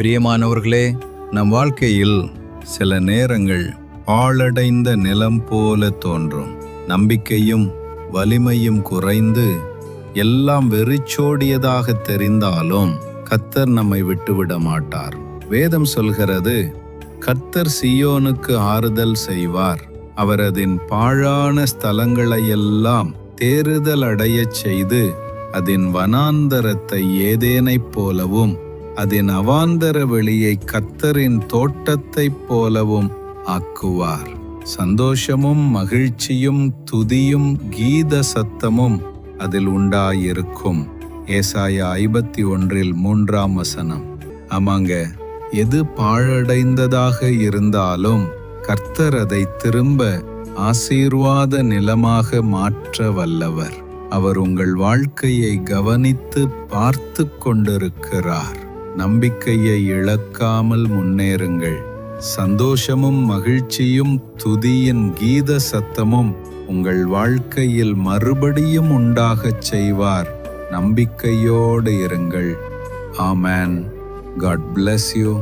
பிரியமானவர்களே, நம் வாழ்க்கையில் சில நேரங்கள் பாழடைந்த நிலம் போல தோன்றும். நம்பிக்கையும் வலிமையும் குறைந்து எல்லாம் வெறிச்சோடியதாக தெரிந்தாலும் கர்த்தர் நம்மை விட்டுவிட மாட்டார். வேதம் சொல்கிறது, கர்த்தர் சீயோனுக்கு ஆறுதல் செய்வார், அவர் அதன் பாழான ஸ்தலங்களையெல்லாம் தேறுதல் அடையச் செய்து அதன் வனாந்தரத்தை ஏதேனைப் போலவும் அதன் அவாந்தர வெளியை கர்த்தரின் தோட்டத்தைப் போலவும் ஆக்குவார். சந்தோஷமும் மகிழ்ச்சியும் துதியும் கீத சத்தமும் அதில் உண்டாயிருக்கும். ஏசாயா 51:3. ஆமாங்க, எது பாழடைந்ததாக இருந்தாலும் கர்த்தர் அதை திரும்ப ஆசீர்வாத நிலமாக மாற்ற வல்லவர். அவர் உங்கள் வாழ்க்கையை கவனித்து பார்த்து கொண்டிருக்கிறார். நம்பிக்கையை இழக்காமல் முன்னேறுங்கள். சந்தோஷமும் மகிழ்ச்சியும் துதியின் கீத சத்தமும் உங்கள் வாழ்க்கையில் மறுபடியும் உண்டாகச் செய்வார். நம்பிக்கையோடு இருங்கள். ஆமென். God bless you.